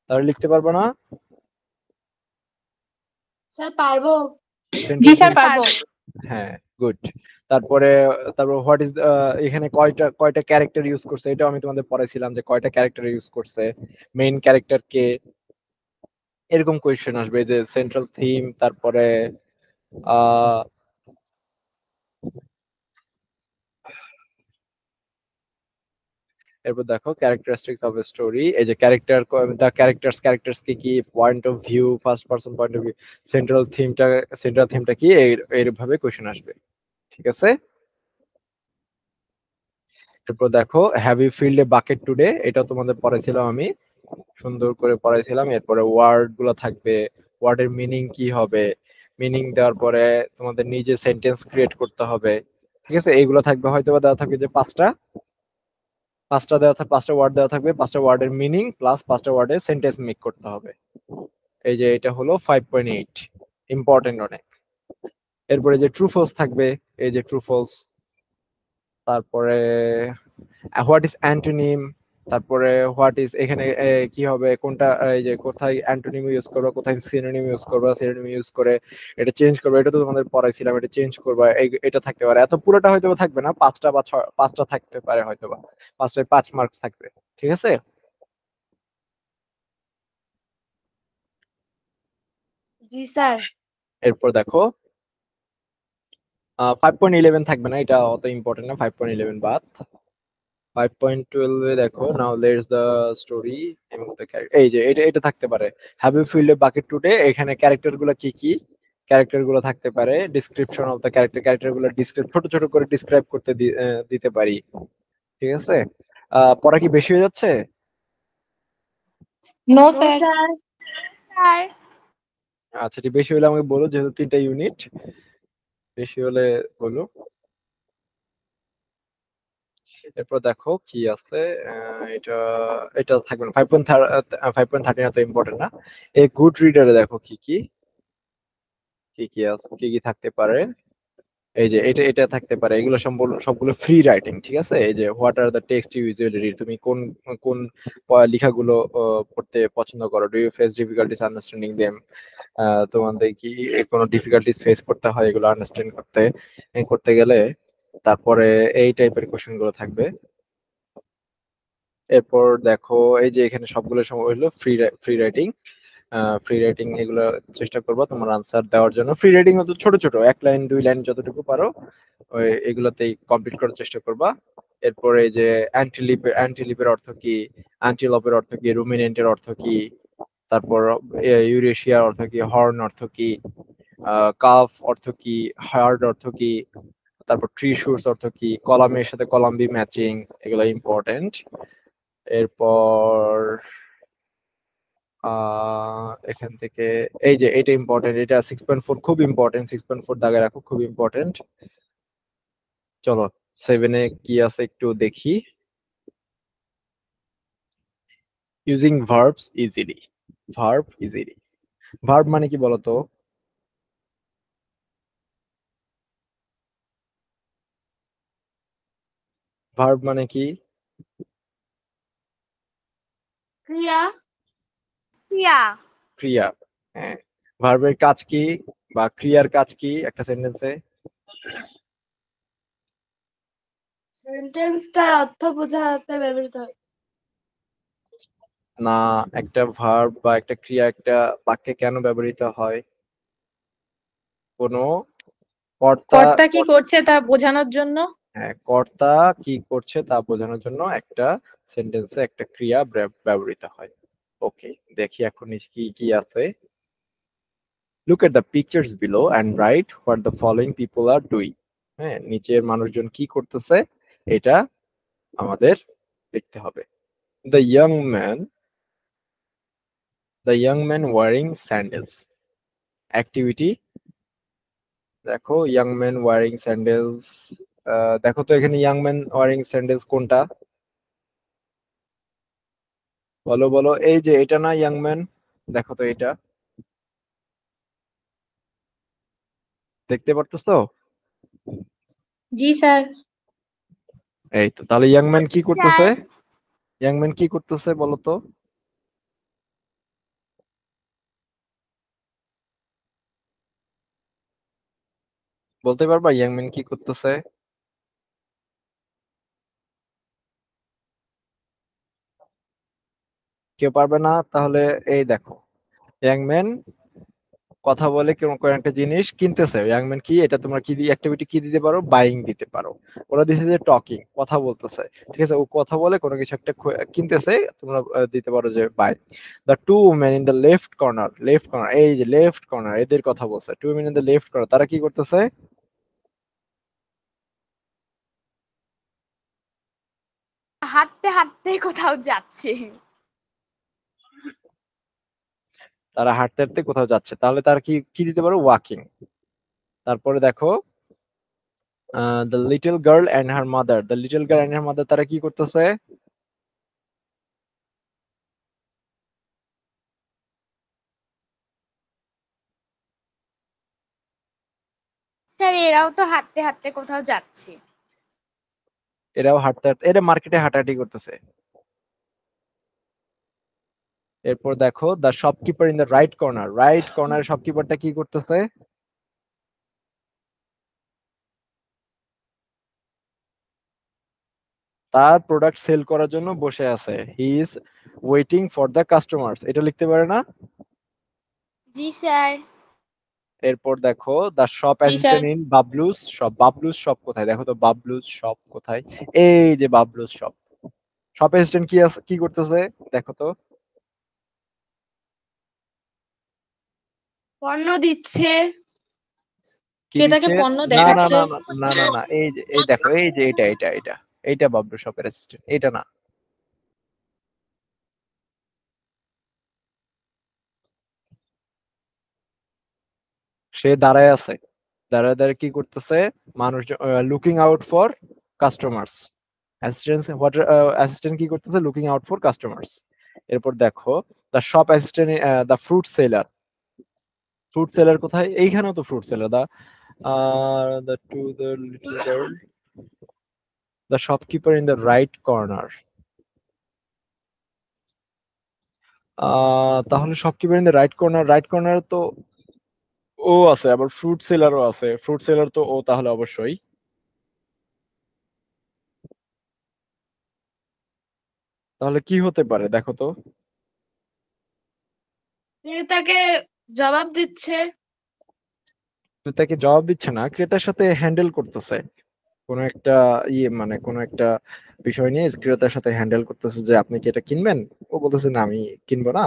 তাহলে লিখতে পারবো না স্যার পারবো। জি সেন্ট্রাল স্যার থিম। পারবো। হ্যাঁ, গুড। তারপরে তারপর হোয়াট ইজ, এখানে কয়টা কয়টা ক্যারেক্টার ইউজ করছে, এটাও আমি তোমাদের পড়াইছিলাম যে কয়টা ক্যারেক্টার ইউজ করছে, মেইন ক্যারেক্টার কে, এরকম কোয়েশ্চেন আসবে, যে সেন্ট্রাল থিম, তারপরে আহ এরপর দেখো ক্যারেক্টারিস্টিক্স অফ এ স্টোরি, এই যে ক্যারেক্টার, দ্য ক্যারেক্টার্স কি, point of view, first person point of view, central থিমটা, সেন্ট্রাল থিমটা কি, এইভাবে কোয়েশ্চেন আসবে, ঠিক আছে। এরপর দেখো have you filled a bucket today, এটা তোমাদের পড়াইছিলাম আমি, সুন্দর করে পড়াইছিলাম। এরপরে ওয়ার্ড গুলো থাকবে, ওয়ার্ডের মিনিং কি হবে, মিনিং দেওয়ার পরে তোমাদের নিজে সেন্টেন্স ক্রিয়েট করতে হবে, ঠিক আছে, এইগুলো থাকবে। হয়তো বা দেওয়া থাকবে যে পাঁচটা পাঁচটা দেওয়া থাকবে, পাঁচটা ওয়ার্ড দেওয়া থাকবে, পাঁচটা ওয়ার্ডের মিনিং প্লাস পাঁচটা ওয়ার্ডের সেন্টেন্স মেক করতে হবে। এই যে এটা হলো 5.8, ইম্পর্টেন্ট অনেক। এরপরে যে ট্রু ফলস থাকবে, এই যে ট্রু ফলস, তারপরে হোয়াট ইজ অ্যান্টোনিম, তারপরে হোয়াট ইজ, এখানে কি হবে, কোনটা, এই যে কোথায় অ্যান্টোনিম ইউজ করবা, কোথায় সিনোনিম ইউজ করবা, সিনোনিম ইউজ করে এটা চেঞ্জ করবা, এটা তো তোমাদের পড়াইছিলাম, এটা চেঞ্জ করবা, এটা থাকতে পারে। এত পুরোটা হয়তো থাকবে না, পাঁচটা বা পাঁচটা থাকতে পারে, হয়তো বা পাঁচটায় 5 মার্কস থাকবে, ঠিক আছে। জি স্যার। এরপর দেখো 5.11 থাকবে না, এটা অত ইম্পর্টেন্ট না, 5.11 বাদ। 5.12 এ দেখো, নাও লেটস দ্য স্টোরি এবং দ্য ক্যারেক্টার। এই যে এটা এটা থাকতে পারে, have you filled a bucket today. এখানে ক্যারেক্টার গুলো কি কি, ক্যারেক্টার গুলো থাকতে পারে, description of the character, character গুলো ছোট ছোট করে ডিসক্রাইব করতে দিতে পারি। ঠিক আছে, পড়া কি বেশি হয়ে যাচ্ছে? No no sir. Sir. Sir আচ্ছা, ঠিক বেশি হলে আমাকে বলো, যেহেতু 3টা ইউনিট, বেশি হলে বলো। এরপর দেখো কি আছে, এটা এটা থাকবে না। 5.13 এত ইম্পর্টেন্ট না। এই গুড রিডারে দেখো কি কি কি কি আছে, কি কি থাকতে পারে। এই যে এটা এটা থাকতে পারে, এগুলো সবগুলো ফ্রি রাইটিং। ঠিক আছে, এই যে what are the text you usually read, তুমি কোন কোন লেখাগুলো পড়তে পছন্দ করো। Do you face difficulties understanding them, তোমাদের কি কোনো ডিফিকাল্টিস ফেস করতে হয় এগুলো আন্ডারস্ট্যান্ড করতে গেলে। তারপরে এই টাইপের কোশ্চেন গুলো থাকবে। এরপর দেখো, এই যে এখানে সবগুলো সময় হলো ফ্রি রাইটিং। ফ্রি রাইটিং এগুলো চেষ্টা করবো তোমার আনসার দেওয়ার জন্য। ফ্রি রাইটিং হতো ছোট ছোট, 1 লাইন 2 লাইন যতটুকু পারো ওই এগুলোতেই কমপ্লিট করার চেষ্টা করবা। এরপরে এই যে অ্যান্টিলিপের অর্থ কি, অ্যান্টিলপের অর্থ কি, রুমিনেন্টের অর্থ কি, তারপর ইউরেশিয়ার অর্থ কি, হর্ন অর্থ কি, কাফ অর্থ কি, হার্ড অর্থ কি, তারপর ট্রি শুটস অর্থ কি, কলামের সাথে কলাম্বি ম্যাচিং, এগুলো ইম্পর্টেন্ট। এরপর এখান থেকে এই যে এটা ইম্পর্টেন্ট, এটা 6.4 খুব ইম্পর্টেন্ট, 6.4 দাগে রাখো, খুব ইম্পর্টেন্ট। চলো 7-এ কি আছে একটু দেখি। Using verbs easily, verb easily, verb মানে কি বলতো? ভার্ব মানে কি? ক্রিয়া। ক্রিয়া। ক্রিয়া। হ্যাঁ, ভার্বের কাজ কি বা ক্রিয়ার কাজ কি একটা সেন্টেন্সে? সেন্টেন্সটার অর্থ বোঝাতে ব্যবহৃত হয়। না, একটা ভার্ব বা একটা ক্রিয়া একটা বাক্যে কেন ব্যবহৃত হয়? কোনো কর্তা, কর্তা কি করছে তা বোঝানোর জন্য। হ্যাঁ, কর্তা কি করছে তা বোঝানোর জন্য একটা সেন্টেন্সে একটা ক্রিয়া ব্যবহৃত হয়। ওকে, দেখি এখন কি কি আছে। Look at the pictures below and write what the following people are doing. হ্যাঁ, নিচের মানুষজন কি করতেছে এটা আমাদের দেখতে হবে। The young man, the young man wearing sandals. Activity দেখো, ইয়াং ম্যান ওয়ারিং স্যান্ডেলস। দেখো তো এখানে ইয়াং ম্যান ওয়ারিং স্যান্ডেলস কোনটা, বলো বলো। এই যে এটা না ইয়াং ম্যান, দেখো তো এটা, দেখতে পারতেছো? জি স্যার। এই তো, তাহলে ইয়াং ম্যান কি করতেছে? স্যার ইয়াং ম্যান কি করতেছে বলো তো? বলতে পারবা ইয়াং ম্যান কি করতেছে? কেউ পারবে না? তাহলে এই দেখো, ইয়াং ম্যান কথা বলে কেউ কোনো একটা জিনিস কিনতেছে। ইয়াং ম্যান কি, এটা তোমরা কি দিয়ে অ্যাক্টিভিটি কি দিতে পারো? বাইং দিতে পারো। ওরা দিছে যে টকিং, কথা বলতেছে। ঠিক আছে, ও কথা বলে কোনো কিছু একটা কিনতেছে, তোমরা দিতে পারো যে বাই। The two man in the left corner, left corner, এই যে লেফট কর্নার, এদের কথা বলছে। Two man in the left corner, তারা কি করতেছে? হাঁটতে হাঁটতে কোথাও যাচ্ছে। তারা হাঁটতে হাঁটতে কোথাও যাচ্ছে, তাহলে তারা কি কি দিতে পারো? ওয়াকিং। তারপরে দেখো, the little girl and her mother, the little girl and her mother, তারা কি করতেছে? স্যার এরাও তো হাঁটতে হাঁটতে কোথাও যাচ্ছে। এরাও হাঁটতে হাঁটতে, এরা মার্কেটে হাঁটাহাঁটি করতেছে। এরপর দেখো, the shopkeeper in the right corner, right corner শপকিপারটা কি করতেছে? তার প্রোডাক্ট সেল করার জন্য বসে আছে। He is waiting for the customers, এটা লিখতে পারে না? জি স্যার। এরপর দেখো, দ্য শপ জি sir. Assistant in Bablu's shop, Bablu's shop কোথায়? দেখো তো বাবলুস শপ কোথায়? এই যে বাবলুস শপ, শপ অ্যাসিস্ট্যান্ট কি করতেছে দেখো তো। পণ্য দিচ্ছে। কি ক্রেতাকে দিচ্ছে? পণ্য না না দেখাচ্ছে। না না না না না, এই দেখো, এই যে এইটা বাবলু শপের অ্যাসিস্ট্যান্ট, এইটা না। সে দাঁড়ায় আছে, দাঁড়ায় দাঁড়ায় কি করতেছে, মানুষ looking out for customers. Assistant কি করতেছে, লুকিং আউট ফর কাস্টমার্স। এরপর দেখো the shop assistant, the fruit seller. Fruit seller কোথায়? এইখানেও তো fruit seller. The to the little girl, the shopkeeper in the right corner. তাহলে shopkeeper in the right corner, right corner তো ও আছে, আবার ফ্রুট সেলারও আছে, ফ্রুট সেলার তো ও তাহলে অবশ্যই। তাহলে কি হতে পারে দেখো তো। ক্রেতাকে জবাব দিচ্ছে। ক্রেতাকে জবাব দিচ্ছে না, ক্রেতার সাথে হ্যান্ডেল করতেছে কোনো একটা মানে কোনো একটা বিষয় নিয়ে ক্রেতার সাথে হ্যান্ডেল করতেছে যে আপনি কি এটা কিনবেন। ও বলতেছে না আমি কিনবো না,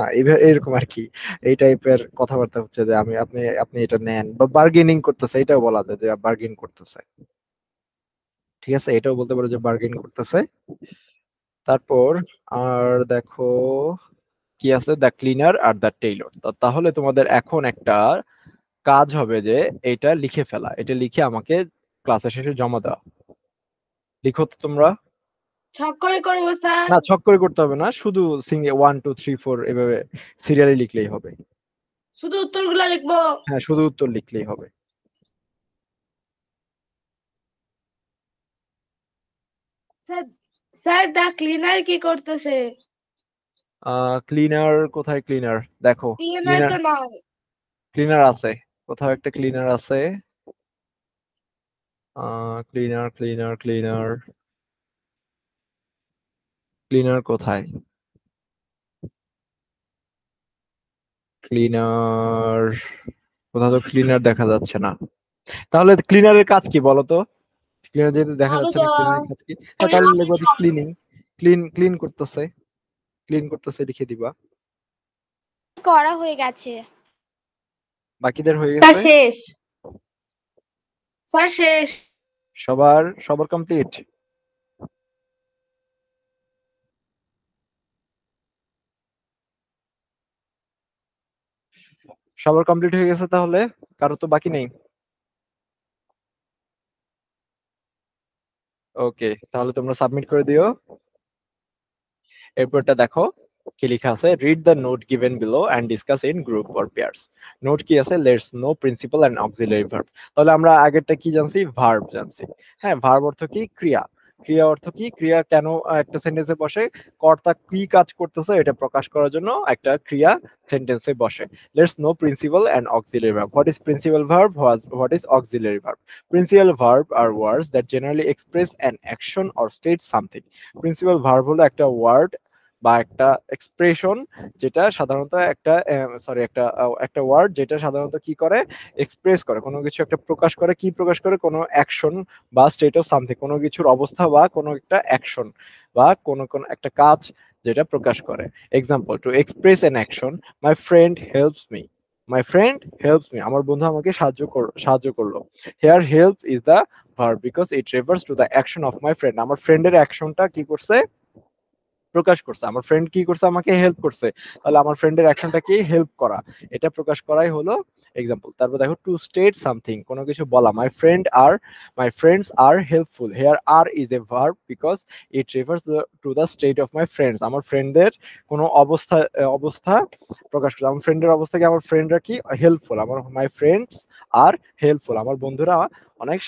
এরকম আর কি। এই টাইপের কথাবার্তা হচ্ছে যে আপনি আপনি এটা নেন, বা বার্গেনিং করতেছে, এটাও বলা যায় যে বার্গেন করতেছে। ঠিক আছে, এটাও বলতে পারো যে বার্গেন করতেছে। তারপর আর দেখো কি আছে, the cleaner are the Taylor. তাহলে তোমাদের এখন একটা কাজ হবে যে এটা লিখে ফেলা, এটা লিখে আমাকে ক্লাসের শেষে জমা দেওয়া। লিখো তো তোমরা। ছক করে করবো স্যার। না, ছক করে করতে হবে না, শুধু সিঙ্গেল 1 2 3 4 এভাবে সিরিয়ালি লিখলেই হবে। শুধু উত্তরগুলা লিখবো। হ্যাঁ, শুধু উত্তর লিখলেই হবে। স্যার, স্যার দা ক্লিনার কি করতেছে? ক্লিনার কোথায়? ক্লিনার দেখো, ক্লিনার ক্লিনার, তো নয়। ক্লিনার আছে, কোথাও একটা ক্লিনার আছে। ক্লিনার ক্লিনার ক্লিনার ক্লিনার কোথায়? ক্লিনার, কোথাও তো ক্লিনার দেখা যাচ্ছে না। তাহলে ক্লিনারের কাজ কি বলো তো? ক্লিনার যেহেতু দেখা ঝাড়ু যাচ্ছে না, দেওয়া। ক্লিনারের কাজ কি? হ্যাঁ, তাহলে লিখবা যে ক্লিনিং, ক্লিন করতেছে, ক্লিন করতেছে লিখে দিবা। করা হয়ে গেছে। বাকিদের হয়ে স্যার গেছে? শেষ। স্যার শেষ। সবার কমপ্লিট? সবার কমপ্লিট হয়ে গেছে তাহলে? কারো তো বাকি নেই? ওকে, তাহলে তোমরা সাবমিট করে দিও। এরপরটা দেখো কি লেখা আছে, read the note given below and discuss in group or pairs. Note কি আছে, let's know principal and auxiliary verb. তাহলে আমরা আগেরটা কি জানছি, ভার্ব জানছি। হ্যাঁ, ভার্ব অর্থ কি, ক্রিয়া। ক্রিয়া অর্থ কি, ক্রিয়া কেন একটা সেন্টেন্সে বসে, কর্তা কি কাজ করতেছে এটা প্রকাশ করার জন্য একটা ক্রিয়া সেন্টেন্সে বসে। Let's know principal and auxiliary verb. What is principal verb, what is auxiliary verb? Principal verb are words that generally express an action or state something. Principal verb হলো একটা ওয়ার্ড বা একটা এক্সপ্রেশন, যেটা সাধারণত একটা একটা ওয়ার্ড যেটা সাধারণত কি করে, এক্সপ্রেস করে, কোনো কিছু একটা প্রকাশ করে, কি প্রকাশ করে, কোনো অ্যাকশন বা স্টেট অফ সামথিং, কোনো কিছুর অবস্থা বা কোনো একটা অ্যাকশন বা কোনো একটা কাজ যেটা প্রকাশ করে। Example, to express an action, my friend helps me. My friend helps me, আমার বন্ধু আমাকে সাহায্য করলো। Here help is the verb because it refers to the action of my friend. আমার ফ্রেন্ডের অ্যাকশনটা কি করছে, প্রকাশ করছে। আমার ফ্রেন্ড কি করছে, আমাকে হেল্প করছে, তাহলে আমার ফ্রেন্ডের অ্যাকশনটা কি, হেল্প করা, এটা প্রকাশ করাই হলো এক্সাম্পল। তারপর দেখো, টু স্টেট সামথিং, কোনো কিছু বলা, my friends are helpful. Here are is a verb because it refers to the state of my friends. আমার ফ্রেন্ডদের কোনো অবস্থা প্রকাশ করছে, আমার ফ্রেন্ডের অবস্থা কি, আমার ফ্রেন্ডরা কি, হেল্পফুল। আমার মাই ফ্রেন্ডস আর হেল্পফুল, আমার বন্ধুরা অনেক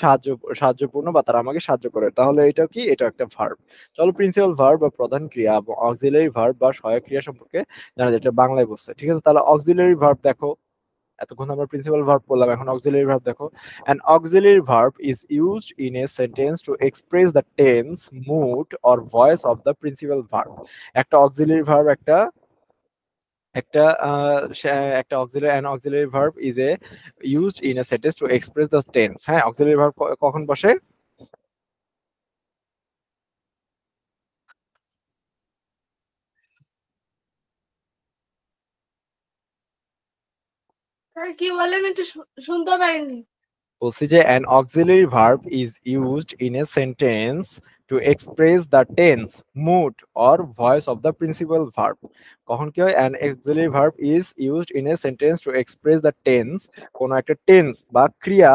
সাহায্যপূর্ণ বা তারা আমাকে সাহায্য করে। তাহলে এটা কি, এটা একটা ভার্ব। চলো প্রিন্সিপাল ভার্ব বা প্রধান ক্রিয়া এবং অক্সিলারি ভার্ব বা সহায়ক ক্রিয়া সম্পর্কে জানা, যেটা বাংলায় বলছে। ঠিক আছে, তাহলে অক্সিলারি ভার্ব দেখো। এতক্ষণ আমরা প্রিন্সিপাল ভার্ব বললাম, এখন অক্সিলারি ভার্ব দেখো। An auxiliary verb is used in a sentence to express the tense, mood or voice of the principal verb. একটা অক্সিলারি ভার্ব একটা একটা একটা auxiliary verb is a used in a sentence to express the tense। হ্যাঁ, auxiliary verb কখন বসে? Sir কি বলেন একটু শুনতে পাইনি। বলছি যে an auxiliary verb is used in a sentence to express the tense, mood or voice of the principal verb. কখন কি হয়? An auxiliary verb is used in a sentence to express the tense, কোনো একটা tense বা ক্রিয়া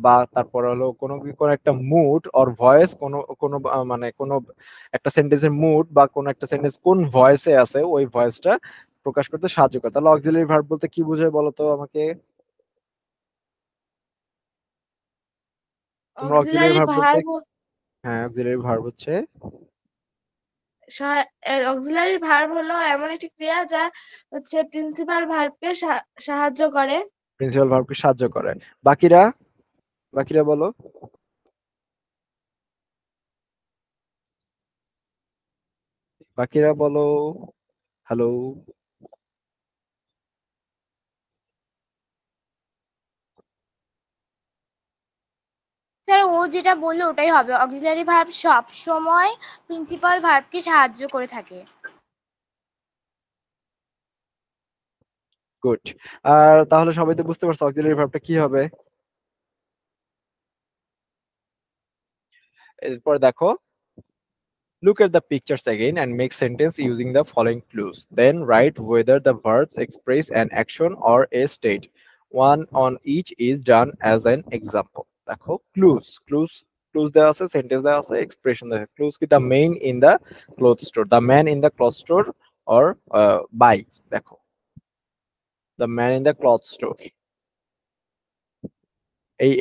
বা তারপর হলো কোনো একটা মুড অর ভয়েস, কোনো কোনো মানে কোনো একটা সেন্টেন্সের মুড বা কোনো একটা সেন্টেন্স কোন ভয়েসে আছে ওই ভয়েসটা প্রকাশ করতে সাহায্য করে। তাহলে অক্সিলারি ভার্ব বলতে কি বোঝায় বলো তো আমাকে? তোমরা অক্সিলারি অক্সিলারি ভার্ব বলতে, ভার্ব হ্যাঁ অক্সিলারি ভার্ব হচ্ছে অক্সিলারি ভার্ব হলো এমন একটি ক্রিয়া যা হচ্ছে প্রিন্সিপাল ভার্বকে সাহায্য করে। প্রিন্সিপাল ভার্বকে সাহায্য করে। বাকিরা বাকিরা বলো। বাকিরা বলো। হ্যালো। স্যার ও যেটা বললো ওটাই হবে, অক্সিলারি ভার্ব সব সময় প্রিন্সিপাল ভার্বকে সাহায্য করে থাকে। গুড। আর তাহলে সবাই তো বুঝতে পারছো অক্সিলারি ভার্বটা কি হবে। এরপর দেখো, look at the pictures again and make sentence using the following clues. Then write whether the verbs express an action or a state. One on each is done as an example. দেখো clues, clues দেওয়া আছে, sentence দেওয়া আছে, expression দেওয়া আছে। clues কি? the main in the clothes store, the man in the clothes store or buy। দেখো the man in the clothes store,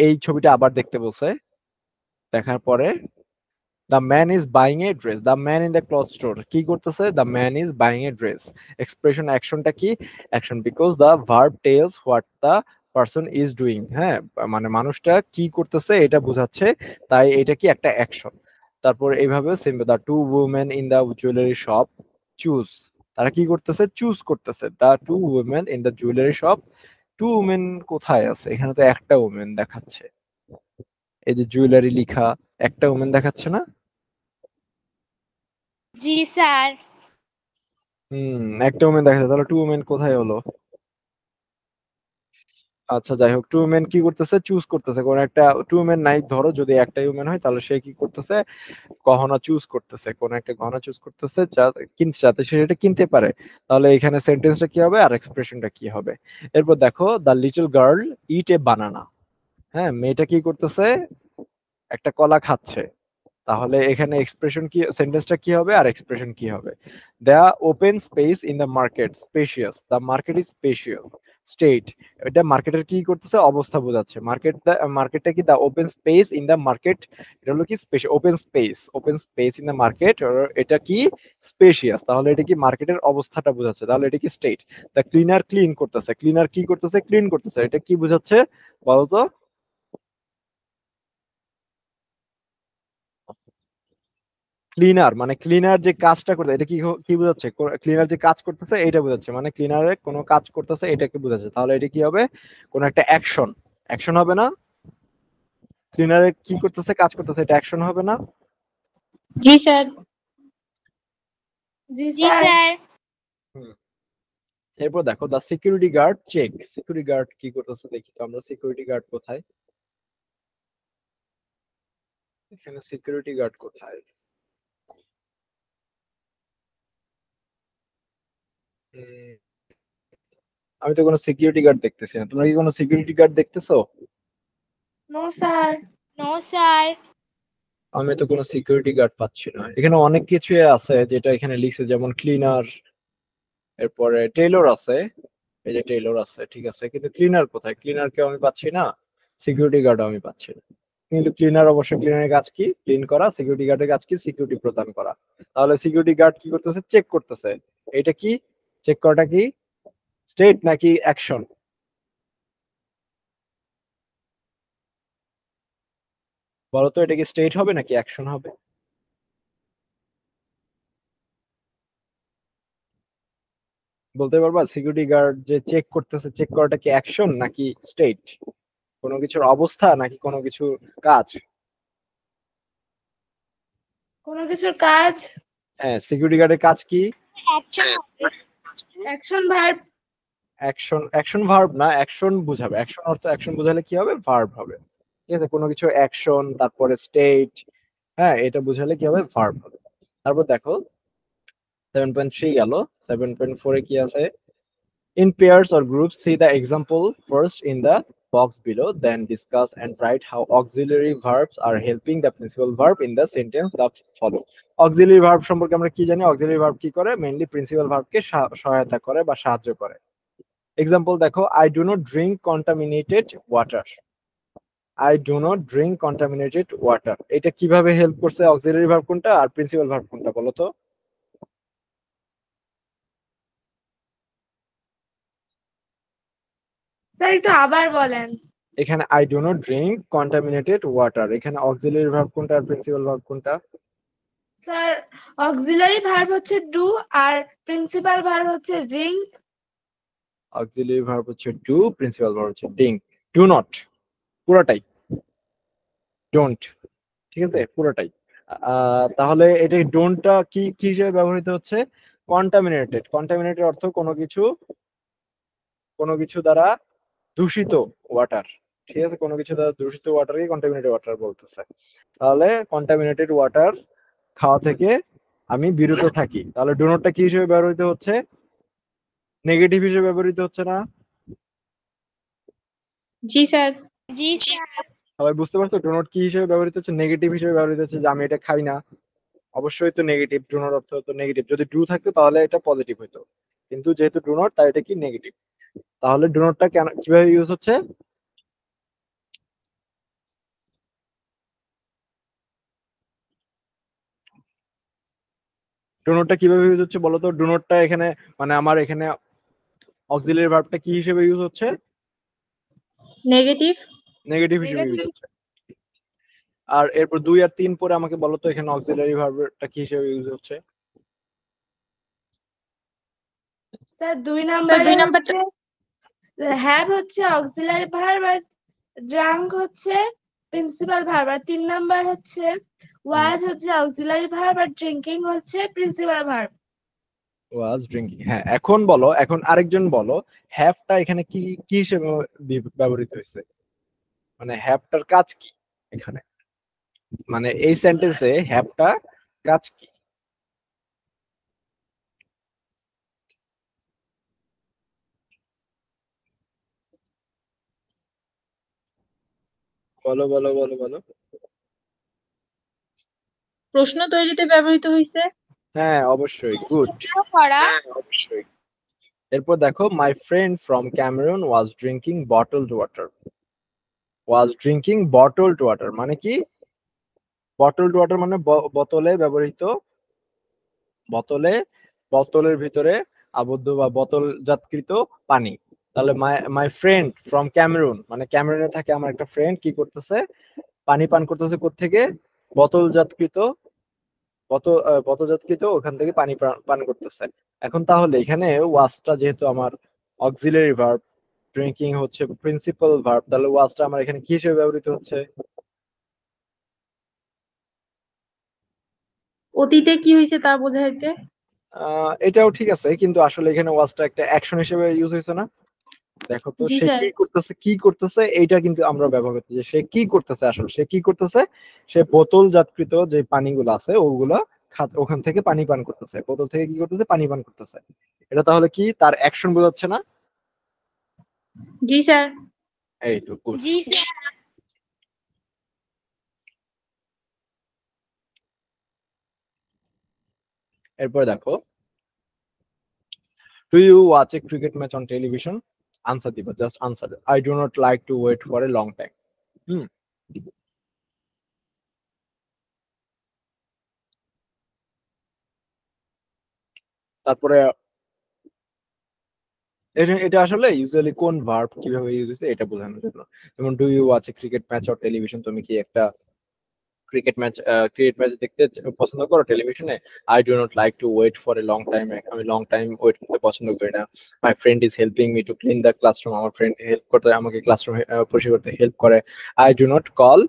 এই ছবিটা আবার দেখতে বলছে। দেখার পরে the man is buying a dress, the man in the cloth store কি করতেছে? the man is buying a dress। Expression অ্যাকশনটা কি? Action, because the verb tells what the person is doing। হ্যাঁ, মানে মানুষটা কি করতেছে এটা বোঝাচ্ছে, তাই এটা কি? একটা অ্যাকশন। তারপর এইভাবে same, the two women in the jewelry shop choose, তারা কি করতেছে? চুজ করতেছে। the two women in the jewelry shop, two women কোথায় আছে? এখানে তো একটা ওমেন দেখাচ্ছে, এই যে জুয়েলারি লিখা, একটা ওমেন দেখাচ্ছে না? জি স্যার। একটা ওমেন দেখা যায়, তাহলে টু ওমেন কোথায় হলো? আচ্ছা যাই হোক, টু ওমেন কি করতেছে? চুজ করতেছে। কোন একটা টু ওমেন নাই, ধরো যদি একটাই ওমেন হয় তাহলে সে কি করতেছে? গহনা চুজ করতেছে, কোন একটা গহনা চুজ করতেছে যাতে সে এটা কিনতে পারে। তাহলে এখানে সেন্টেন্সটা কি হবে আর এক্সপ্রেশনটা কি হবে? এরপর দেখো, দ্য লিটল গার্ল ইট এ বানানা। হ্যাঁ, মেয়েটা কি করতেছে? একটা কলা খাচ্ছে। তাহলে এখানে এক্সপ্রেশন কি, সেন্টেন্সটা কি হবে আর এক্সপ্রেশন কি হবে? The open space in the market spacious, the market is spacious. State, এটা মার্কেটের কি করতেছে? অবস্থা বোঝাচ্ছে। মার্কেটটা কি? The open space in the market, এটা হলো কি? Space, open space in the market, এটা কি? স্পেশিয়াস। তাহলে এটা কি? মার্কেটের অবস্থাটা বোঝাচ্ছে, তাহলে এটা কি? স্টেট। দ্য ক্লিনার ক্লিন করতেছে, ক্লিনার কি করতেছে? ক্লিন করতেছে, এটা কি বোঝাচ্ছে বলতো? ক্লিনার মানে ক্লিনার যে কাজটা করতে, এটা কি কি বোঝাচ্ছে? ক্লিনার যে কাজ করতেছে এটা বোঝাচ্ছে, মানে ক্লিনারে কোনো কাজ করতেছে এটাকে বোঝাচ্ছে। তাহলে এটা কি হবে? কোন একটা অ্যাকশন, অ্যাকশন হবে না? ক্লিনারে কি করতেছে? কাজ করতেছে, এটা অ্যাকশন হবে না? জি স্যার। জি জি স্যার। স্যার। হুম। এরপর দেখো, the security guard check, security guard কি করতেছে দেখি তো আমরা, সিকিউরিটি গার্ড কোথায়? এখানে সিকিউরিটি গার্ড কোথায়? উম, আমি তো কোনো সিকিউরিটি গার্ড দেখতেছি না, তোমরা কি কোনো সিকিউরিটি গার্ড দেখতেছো? No sir. No sir. আমি তো কোনো সিকিউরিটি গার্ড পাচ্ছি না। এখানে অনেক কিছু আছে যেটা এখানে লিখছে, যেমন ক্লিনার, এরপরে টেইলর আছে, এই যে টেইলর আছে, ঠিক আছে, কিন্তু ক্লিনার কোথায়? ক্লিনার কে আমি পাচ্ছি না, সিকিউরিটি গার্ড আমি পাচ্ছি না। কিন্তু ক্লিনার, অবশ্যই ক্লিনারের কাজ কি? ক্লিন করা। সিকিউরিটি গার্ডের কাজ কি? সিকিউরিটি প্রদান করা। তাহলে সিকিউরিটি গার্ড কি করতেছে? চেক করতেছে। এটা কি? চেক করাটা কি স্টেট নাকি অ্যাকশন? বলতো এটা কি স্টেট হবে নাকি অ্যাকশন হবে? বলতে পারবা? সিকিউরিটি গার্ড যে চেক করতেছে, চেক করাটা কি অ্যাকশন নাকি স্টেট? কোনো কিছুর অবস্থা নাকি কোনো কিছুর কাজ? কোনো কিছুর কাজ। হ্যাঁ, সিকিউরিটি গার্ডের কাজ কি? অ্যাকশন হবে। Action verb. অ্যাকশন ভার্ব না, অ্যাকশন বুঝাবে। অ্যাকশন অর্থ অ্যাকশন বুঝালে কি হবে, ভার্ব হবে। ঠিক আছে, কোনো কিছু অ্যাকশন তারপরে স্টেট, হ্যাঁ এটা বুঝালে কি হবে, ভার্ব হবে। তারপর দেখো 7.3 গেল, 7.4 এ কি আছে? In pairs or groups, see the example first in the box below, then discuss and write how auxiliary verbs are helping the principal verb in the sentence that follow. Auxiliary verb সম্পর্কে আমরা কি জানি? auxiliary verb কি করে? Mainly principal ভার্বকে সহায়তা করে বা সাহায্য করে। এক্সাম্পল দেখো, I do not drink contaminated water. I do not drink contaminated water. এটা কিভাবে হেল্প করছে? auxiliary verb কোনটা আর প্রিন্সিপাল ভার্ব কোনটা বলো তো? স্যার একটু আবার বলেন। এখানে I do not drink contaminated water, এখানে auxiliary verb কোনটা আর প্রিন্সিপাল ভার্ব কোনটা? স্যার অক্সিলারি ভার্ব হচ্ছে ডু আর প্রিন্সিপাল ভার্ব হচ্ছে ড্রিঙ্ক। অক্সিলারি ভার্ব হচ্ছে ডু, প্রিন্সিপাল ভার্ব হচ্ছে ড্রিঙ্ক। ডু নট পুরোটাই, ডোন্ট, ঠিক আছে পুরোটাই। তাহলে এটা ডোন্টটা কি কি হিসেবে ব্যবহৃত হচ্ছে? কন্টামিনেটেড। কন্টামিনেটেড অর্থ কোনো কিছু দ্বারা দূষিত ওয়াটার, ঠিক আছে, কোনো কিছু দ্বারা দূষিত ওয়াটারকে কন্টামিনেটেড ওয়াটার বলতেছে। তাহলে কন্টামিনেটেড ওয়াটার খাওয়া থেকে আমি বিরত থাকি। তাহলে ডু নটটা কি হিসেবে ব্যবহৃত হচ্ছে? নেগেটিভ হিসেবে ব্যবহৃত হচ্ছে না? জি স্যার। জি স্যার। সবাই বুঝতে পারছো ডু নট কি হিসেবে ব্যবহৃত হচ্ছে? নেগেটিভ হিসেবে ব্যবহৃত হচ্ছে, যে আমি এটা খাই না। অবশ্যই তো নেগেটিভ, ডু নট অর্থ তো নেগেটিভ। যদি ডু থাকতো তাহলে এটা পজিটিভ হতো, কিন্তু যেহেতু ডু নট তাই এটা কি নেগেটিভ। তাহলে ডু নটটা কেন কিভাবে ইউজ হচ্ছে? ডু নটটা কিভাবে ইউজ হচ্ছে বলো তো? ডু নটটা এখানে মানে আমার এখানে অক্সিলারি ভার্বটা কি হিসেবে ইউজ হচ্ছে? নেগেটিভ। নেগেটিভ হিসেবে ইউজ হচ্ছে। আর এরপর 2 আর 3 পরে আমাকে বলো তো এখানে অক্সিলারি ভার্বটা কি হিসেবে ইউজ হচ্ছে? স্যার 2 স্যার নাম্বারে 2 নাম্বারটা হচ্ছে হ্যাভ হচ্ছে অক্সিলারি ভার্ব আর ড্রাঙ্ক হচ্ছে প্রিন্সিপাল ভার্ব, আর 3 নাম্বার হচ্ছে ওয়াজ হচ্ছে অক্সিলারি ভার্ব আর ড্রিঙ্কিং হচ্ছে প্রিন্সিপাল ভার্ব। ওয়াজ ড্রিঙ্কিং। হ্যাঁ, এখন বলো, এখন আরেকজন বলো হ্যাভটা এখানে কি কি হিসেবে ব্যবহৃত হয়েছে? মানে হ্যাভটার কাজ কি এখানে? মানে এই সেন্টেন্সে হ্যাভটা কাজ কি? বলো বলো বলো বলো। প্রশ্ন তৈরিতে ব্যবহৃত হয়েছে। হ্যাঁ অবশ্যই, গুড। করা। অবশ্যই। এরপর দেখো, my friend from Cameroon was drinking bottled water. Was drinking bottled water মানে কি? বটলড ওয়াটার মানে বোতলে ব্যবহৃত, বোতলে, বোতলের ভিতরে আবদ্ধ বা বোতলজাতকৃত পানি। তাহলে মাই ফ্রেন্ড ফ্রম ক্যামেরুন মানে ক্যামেরুনে থাকে আমার একটা ফ্রেন্ড, কি করতেছে? পানি পান করতেছে কোত্থেকে? বোতলজাতকৃত, বোতলজাতকৃত ওখান থেকে পানি পান করতেছে। এখন তাহলে এখানে ওয়াজটা যেহেতু আমার অক্সিলারি ভার্ব, ড্রিঙ্কিং হচ্ছে প্রিন্সিপাল ভার্ব, তাহলে ওয়াজটা আমার এখানে কি হিসেবে ব্যবহৃত হচ্ছে? অতীতে কি হয়েছে তা বোঝাইতে। এটাও ঠিক আছে, কিন্তু আসলে এখানে ওয়াজটা একটা অ্যাকশন হিসেবে ইউজ হয়েছে না? দেখো তো, জি সে স্যার। কি করতেছে এইটা কিন্তু আমরা ব্যবহার করতে, যে সে কি করতেছে, আসলে সে কি করতেছে? সে বোতলজাতকৃত যে পানিগুলো আছে ওগুলা ওখান থেকে পানি পান করতেছে, বোতল থেকে কি করতেছে? পানি পান করতেছে। এটা তাহলে কি তার অ্যাকশন বোঝাচ্ছে না? জি স্যার। এইটুকু। জি স্যার। এরপর দেখো, do you watch a cricket match on television? Answer দিবা, just answer. I do not like to wait for a long time. তারপরে এটা আসলে ইউজুয়ালি কোন ভার্ব কিভাবে ইউজ হচ্ছে এটা বোঝানোর জন্য। যেমন do you watch a cricket match or television, তুমি কি একটা ক্রিকেট ম্যাচ দেখতে পছন্দ করো টেলিভিশনে? I do not like to wait for a long time, আমি লং টাইম ওয়েট করতে পছন্দ করি না। My friend is helping me to clean the classroom, আমার ফ্রেন্ড হেল্প করতে, আমাকে ক্লাসরুম পরিষ্কার করতে হেল্প করে। I do not call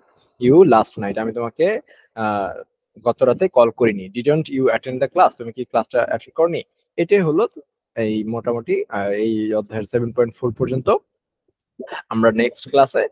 you last night, আমি তোমাকে গত রাতে কল করিনি। Didn't you attend the class, তুমি কি ক্লাসটা অ্যাটেন্ড করনি? এটাই হলো এই মোটামুটি এই অধ্যায়ের 7.4 পর্যন্ত। আমরা নেক্সট ক্লাসে